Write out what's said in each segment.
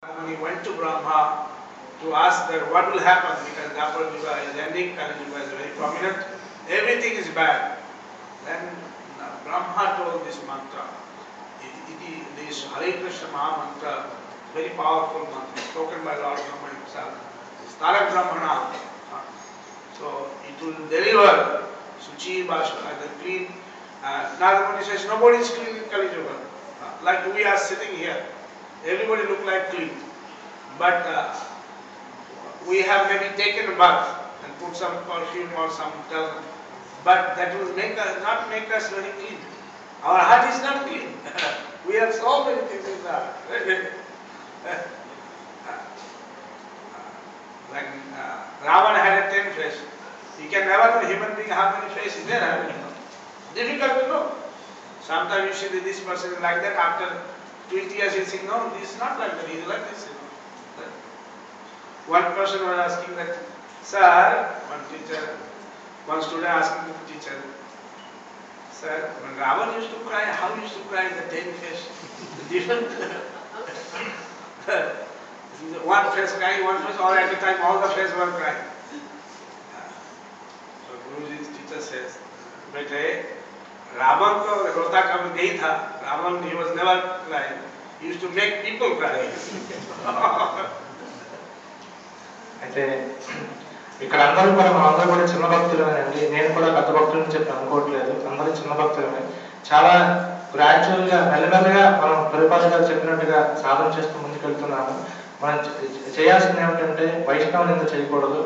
When he went to Brahma to ask that what will happen because Dapur Yuga is ending, Kali Yuga is very prominent, everything is bad. Then Brahma told this mantra. This Hare Krishna Maha mantra, very powerful mantra, spoken by Lord Brahma himself. It's Tarak Brahmana. So it will deliver Suchi Bhasha, the clean. Narada Muni says nobody is clean in Kali Yuga. Like we are sitting here, everybody look like clean. But we have maybe taken a bath and put some perfume or some talc, but that will not make us very clean. Our heart is not clean. We have so many things in the heart. Like Ravana had a 10 face. You can never know human being how many faces there are. Difficult to know. Sometimes you see that this person is like that. After 20 years you think, no, this is not like that. He is like this. One person was asking that, sir, one student asking the teacher, sir, when Ravan used to cry, how used to cry the 10 face? Different. One face crying, one face, all at a time, all the face were crying. So Guruji's teacher says, bete, Ravan to rota kabhi nahi tha. Ravan, he was never crying. He used to make people cry. అయితే ఇక్కడ అందరూ కూడా మనందరూ కూడా చిన్న భక్తులమేనండి. నేను కూడా పెద్ద భక్తులని చెప్పి అనుకోవట్లేదు. అందరూ చిన్న భక్తులమే. చాలా గ్రాడ్యువల్ గా మెల్లమెల్లగా మనం పరిపాలన గారు చెప్పినట్టుగా సాధన చేస్తూ ముందుకెళ్తున్నాము. మనం చేయాల్సింది ఏమిటంటే వైష్ణవ నింద చేయకూడదు.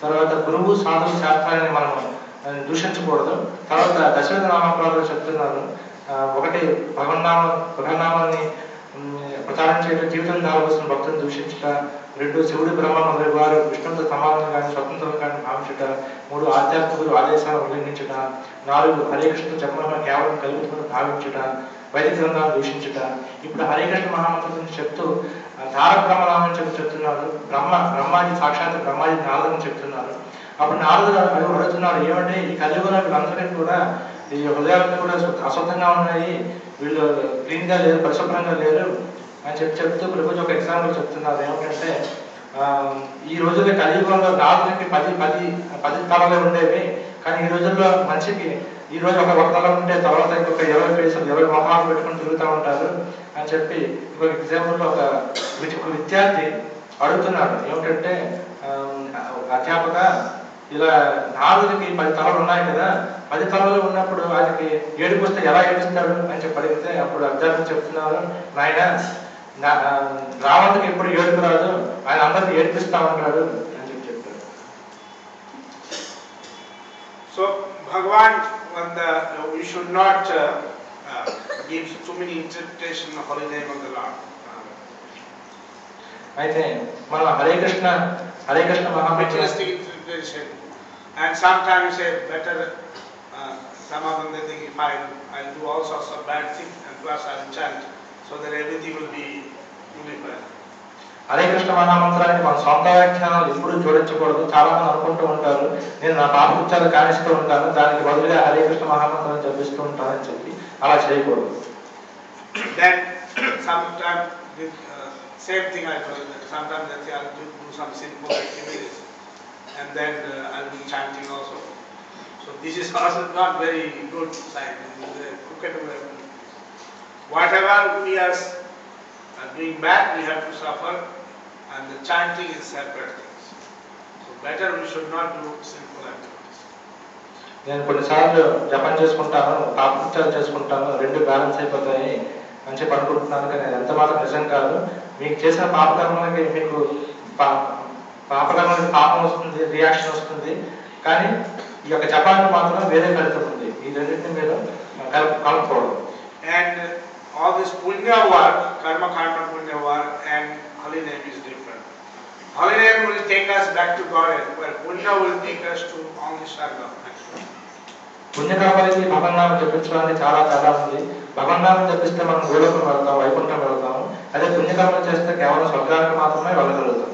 తర్వాత గురువు సాధన శాస్త్రాన్ని మనం దూషించకూడదు. తర్వాత దశరథ నామప్రాలు చెప్తున్నారు. ఒకటి భగవన్నామాన్ని ప్రచారం చేయడం, జీవితం కావలసిన భక్తులను దూషించుట. 2 శివుడు బ్రహ్మ మొదటి వారు విష్ణువుతో సమానం కానీ స్వతంత్రం కానీ భావించుట. 3 ఆధ్యాత్మికులు ఆదేశాలను ఉల్లంఘించుట. 4 హరే కృష్ణ జపంలో కేవలం కల్పితమని భావించుట. వైదిక గ్రంథాలను దూషించుట. ఇప్పుడు హరే కృష్ణ మహామంత్రం గురించి చెప్తూ తారక బ్రహ్మనామని చెప్తున్నారు. బ్రహ్మాజీ సాక్షాత్ బ్రహ్మాజీ నారదని చెప్తున్నారు. అప్పుడు నారదుడు అడుగుతున్నారు, ఏమంటే ఈ కలియుగంలో వీళ్ళందరికీ కూడా ఈ హృదయాలతో కూడా అశుద్ధంగా ఉన్నాయి, వీళ్ళు క్లీన్ గా లేరు, పరిశుభ్రంగా లేరు అని చెప్తూ ప్రభుజీ ఒక ఎగ్జాంపుల్ చెప్తున్నారు. ఏమిటంటే ఈ రోజుల్లో కలియుగంలో నారదునికి 10 తలలు ఉండేవి, కానీ ఈ రోజుల్లో మనిషికి ఈ రోజు ఒక తల ఉంటే తర్వాత ఇంకొక 20 ఫేసులు 20 మొహాలు పెట్టుకుని తిరుగుతూ ఉంటారు అని చెప్పి ఇంకొక ఎగ్జాంపుల్లో ఒక విద్యార్థి అడుగుతున్నాడు. ఏమిటంటే అధ్యాపక, ఇలా నారదుడికి 10 తలలు ఉన్నాయి కదా, 10 తలలు ఉన్నప్పుడు ఆయనకి ఏడుపు వస్తే ఎలా ఏడుస్తాడు అని చెప్పి అడిగితే అప్పుడు అధ్యాపకులు చెప్తున్నారు, నాయన రావణుడికి ఎప్పుడు ఏడుపు రాదు, ఆయన అందరినీ ఏడిపిస్తా ఉంటాడు అని చెప్పి చెప్పారు. So Bhagavan, we should not give too many interpretation of holy name of the Lord. అయితే మనం Hare Krishna Materialistic interpretation, and sometimes say better. Some of them they think if I'll do all sorts of bad things and plus I'll chant, so that everything will be unified. Hare Krishna మహామంత్రానికి మన సొంత వ్యాఖ్యానాలు ఎప్పుడు జోడించకూడదు. చాలా మంది అనుకుంటూ ఉంటారు, నేను నా పాపకృత్యాలు కానిస్తూ ఉంటాను, దానికి బదులుగా హరే కృష్ణ మహామంత్రాన్ని జపిస్తూ ఉంటానని చెప్పి అలా చేయకూడదు. Then sometimes same thing I told you, sometimes they say I'll do some sinful activities and then I'll be chanting also. So this is also not very good sign. It is a crooked way. Whatever we are doing bad, we have to suffer, and the chanting is separate things. So better we should not do sinful activities. నేను కొన్నిసార్లు జపం చేసుకుంటాను, పాపకృత్యాలు చేసుకుంటాను, 2 balance అయిపోతాయి అని చెప్పి అనుకుంటున్నాను, కానీ అది ఎంత మాత్రం నిజం కాదు. మీకు చేసిన పాపకర్మలకి మీకు పాపకర్మలకి పాపం వస్తుంది, రియాక్షన్ వస్తుంది, కానీ ఈ యొక్క జపానికి మాత్రం వేరే ఫలితం ఉంది. ఈ రెండింటిని మీరు కలుపుకోవడం. And all this punya work, karma punya work, and holy name is different. Holy name will take us back to God, where punya will take us to only Sargam. పుణ్యకర్మలకి భగవన్నామం జపించడానికి చాలా తేడా ఉంది. భగవన్నామం జపిస్తే మనం గోలోకం వెళ్తాం, వైకుంఠం వెళ్తాం. అదే పుణ్యకర్మలు చేస్తే కేవలం స్వర్గానికి మాత్రమే వెళ్ళగలుగుతాం.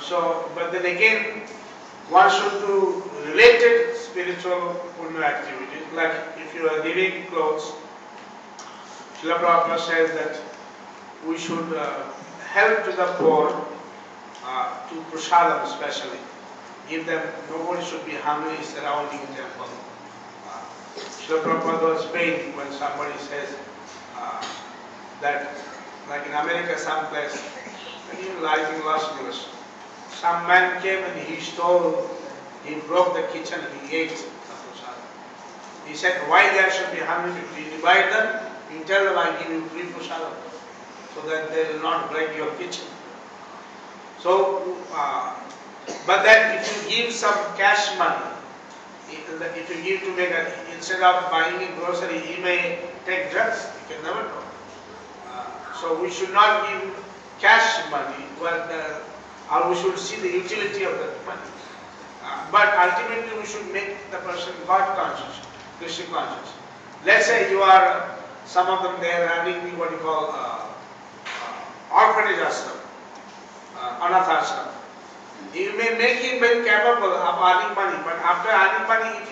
So, but then again, one should do related spiritual punya activities, like if you are giving clothes. Srila Prabhupada says that we should help to the poor, to prasadam especially. Give them, nobody should be hungry surrounding the temple. Srila Prabhupada was paid when somebody says that, like in America someplace, even like in Los Angeles, some man came and he stole, he broke the kitchen, he ate the prasadam. He said, why they should be hungry? If you divide them, you tell them I give you free prasadam, so that they will not break your kitchen. So, but then if you give some cash money, if you give to make a, instead of buying a grocery, he may take drugs. You can never know. So we should not give cash money, but or we should see the utility of that money. But ultimately, we should make the person God conscious, Krishna conscious. Let's say you are, some of them they are running what you call orphanage ashram, anath ashram. You may make him very capable of earning money, but after earning money, if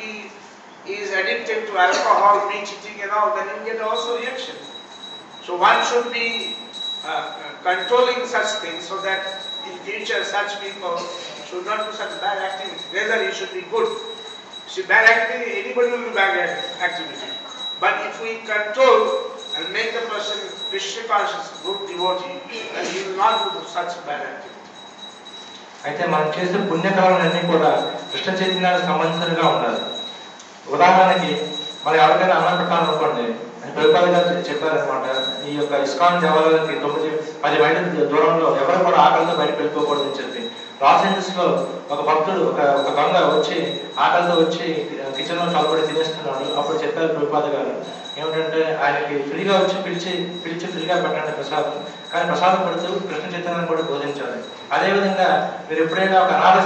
he is addicted to alcohol, meat eating and all, then you get also reaction. So one should be controlling such things so that in future such people should not do such bad activity. Rather, he should be good. See, bad activity, anybody will do bad activity. But if we control and make the person Krishna conscious, good devotee, then he will not do such bad activity. అయితే మనం చేసే పుణ్యకాలన్నీ కూడా కృష్ణ చైతన్యానికి సంబంధించినగా ఉండాలి. ఉదాహరణకి మనం ఎవరికైనా అన్నం పెట్టాలనుకోండి, అని ప్రభుపాద గారు చెప్పారనమాట. ఈ యొక్క ఇస్కాన్ దేవాలయానికి 9-10 మైళ్ళ దూరంలో ఎవరు కూడా ఆకలితో బయటకు వెళ్ళిపోకూడదు అని చెప్పి, లాస్ ఏంజల్స్ లో ఒక భక్తుడు ఒక దొంగ వచ్చి ఆకలితో వచ్చి కిచెన్ లో చల్లబడి తినేస్తున్నాడు. అప్పుడు చెప్పారు ప్రభుపాద గారు ఏమిటంటే, ఆయనకి ఫ్రీగా వచ్చి పిలిచి ఫ్రీగా పెట్టండి ప్రసాదం, కానీ ప్రసాదం పెడుతూ కృష్ణ చైతన్యాన్ని కూడా బోధించాలి. అదేవిధంగా మీరు ఎప్పుడైనా ఒక అనాథ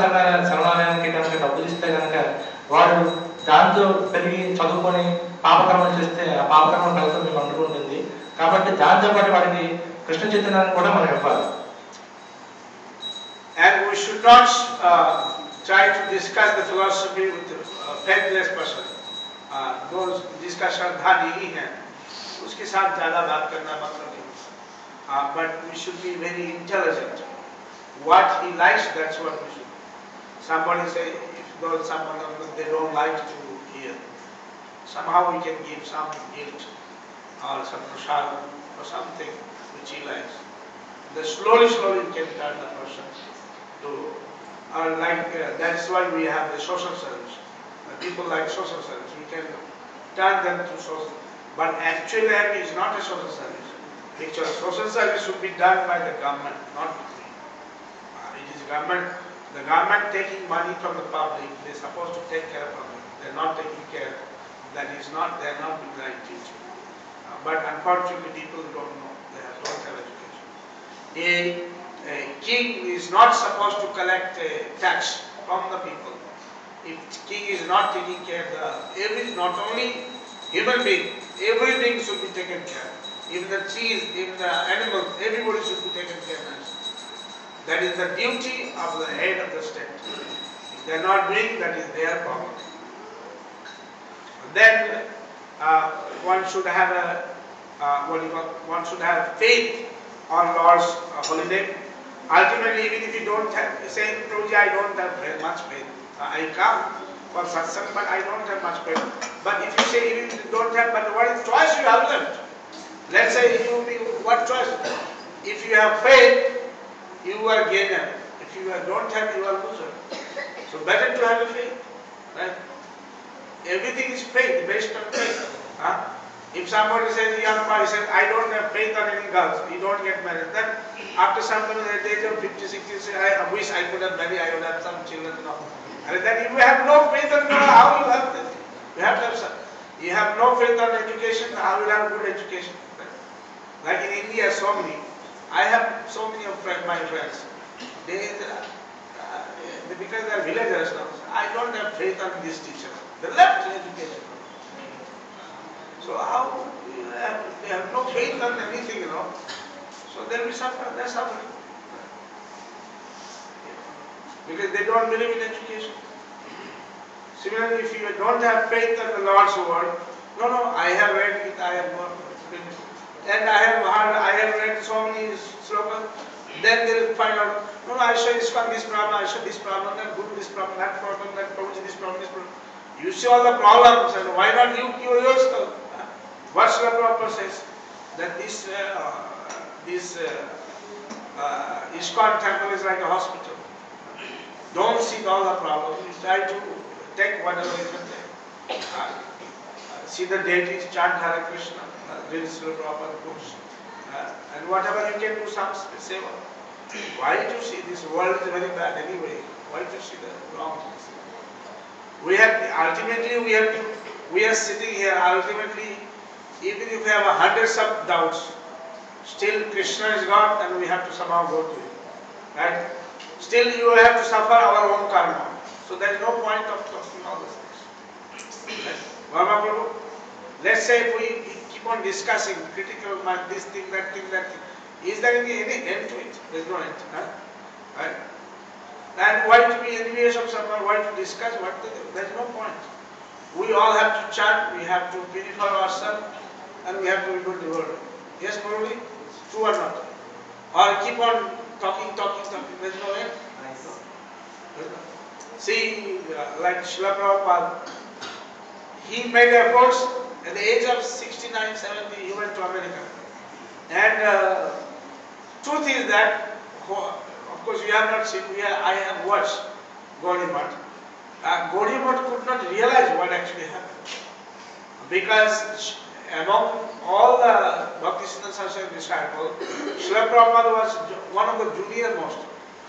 శరణాలయానికి కనుక డబ్బులు ఇస్తే కనుక వాడు దాంతో పెరిగి చదువుకొని పాపకర్మలు చేస్తే ఆ పాపకర్మ ఫలితం మీకు అందుకుంటుంది. కాబట్టి దాంతో పాటు వాడికి కృష్ణ చైతన్యాన్ని కూడా మనం ఇవ్వాలి. And we should not try to discuss the philosophy with faithless person. Those जिसका श्रद्धा नहीं है, उसके साथ ज़्यादा बात करना मतलब नहीं. But we should be very intelligent. What he likes, that's what we should. Somebody say, if someone they don't like to hear, somehow we can give some gift or some prasadam or something which he likes. Then slowly we can turn the person to, that's why we have the social service. People like social service, we can turn them to social. But actually, it is not a social service. Because social service should be done by the government, not me. It is government. The government taking money from the public, they are supposed to take care of public. They are not taking care. That is not, they are not being right teaching. But unfortunately, people don't know. They don't have education. A king is not supposed to collect a tax from the people. If king is not taking care of not only human being, everything should be taken care. Even the trees, even the animals, everybody should be taken care of. That is the duty of the head of the state. If they are not doing, that is their problem. Then one should have one should have faith on Lord's holiday. Ultimately, even if you don't have, say, Prabhuji, I don't have much faith. I come for satsang, but I don't have much faith. But if you say even if you don't have, but what is choice you have left? Let's say what choice? If you have faith, you are gainer. If you don't have, you are loser. So better to have a faith, right? Everything is faith, based on faith. If somebody says, young boy says, I don't have faith on any girls, you don't get married. Then after some time, at the age of 50, 60, say, I wish I could have married, I would have some children. No. And then if you have no faith on girls, how will you have this? You have to have some. You have no faith on education, how will you have good education? Like in India, so many. I have so many of my friends. Because they are villagers now. I don't have faith on this teacher. They left education. So how they have no faith on anything, So they will suffer. They're suffering. Because they don't believe in education. Similarly, if you don't have faith on the Lord's word, no, I have read it, I have not. And I have read so many slokas. Then they will find out, no, I show ISKCON this problem, I show this problem, that Guru this problem, that Prabhuji this problem, this problem. You see all the problems, and why not you cure yourself? What Srila Prabhupada says? That this ISKCON temple is like a hospital. Don't see all the problems. You try to take whatever is there. See the deities, chant Hare Krishna, read Srila Prabhupada books. And whatever you can do, some seva. Why to see this world is very bad anyway? Why to see the wrong things? Ultimately we are sitting here, ultimately, even if we have hundreds of doubts, still Krishna is God and we have to somehow go to Him. Right? Still you have to suffer our own karma. So there is no point of talking all these things. Right? Baba Prabhu, let's say if we keep on discussing critical mind, this thing, that thing, that thing, is there any end to it? There is no end. Huh? Right? And why to be envious of someone, why to discuss what to do? There is no point. We all have to chant, we have to purify ourselves, and we have to be good devotee. Yes, Murali? True or not? Or keep on talking, there is no end. See, like Srila Prabhupada, he made efforts at the age of 69, 70, he went to America. And truth is that, of course you have not seen, I have watched Gaudiya Math. Gaudiya Math could not realize what actually happened. Because among all the Bhaktisiddhanta Saraswati disciples, Srila Prabhupada was one of the junior most.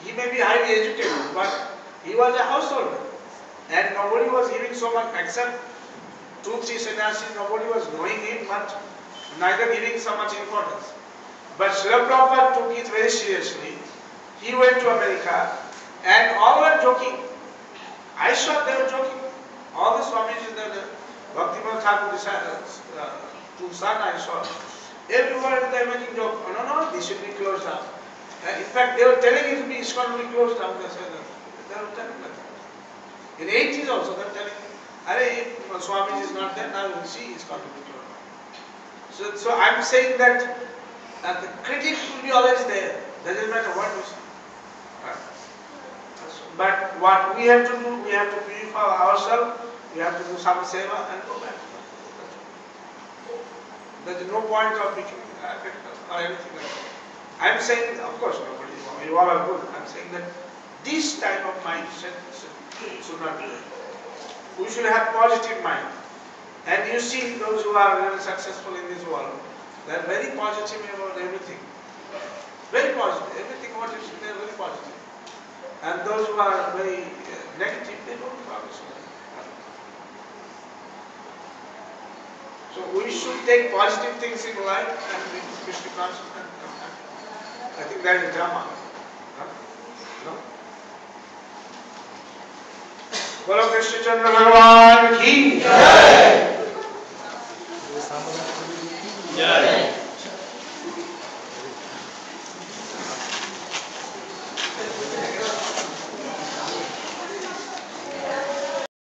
He may be highly educated, but he was a householder. And nobody was giving so much, except 2-3 sannyasis, nobody was knowing him much, neither giving so much importance. But Srila Prabhupada took it very seriously. He went to America, and all were joking. I saw they were joking. All the Swamis, the Bhaktivinoda Thakur disciples, two sons I saw, everywhere they were making joke. Oh, no, this should be closed down. In fact, they were telling it to be ISKCON will be closed down. They were telling that. In 80s also, they were telling me, if Swami is not there, now you will see ISKCON will be closed down. So I'm saying that the critic will be always there. Doesn't matter what we say. But what we have to do, we have to purify ourselves, we have to do some seva and go back. There is no point of becoming critical or anything like that. I am saying, of course, nobody, you all are good. I am saying that this type of mindset should not be there. We should have positive mind. And you see those who are really successful in this world, they are very positive about everything. Very positive. Everything what you see, they are very positive. And those who are very negative, they don't progress. So we should take positive things in life and be Krishna conscious and come happy. I think that is Dhamma. No? Bolo Krishna Chandra Bhagavan ki Jai! Jai!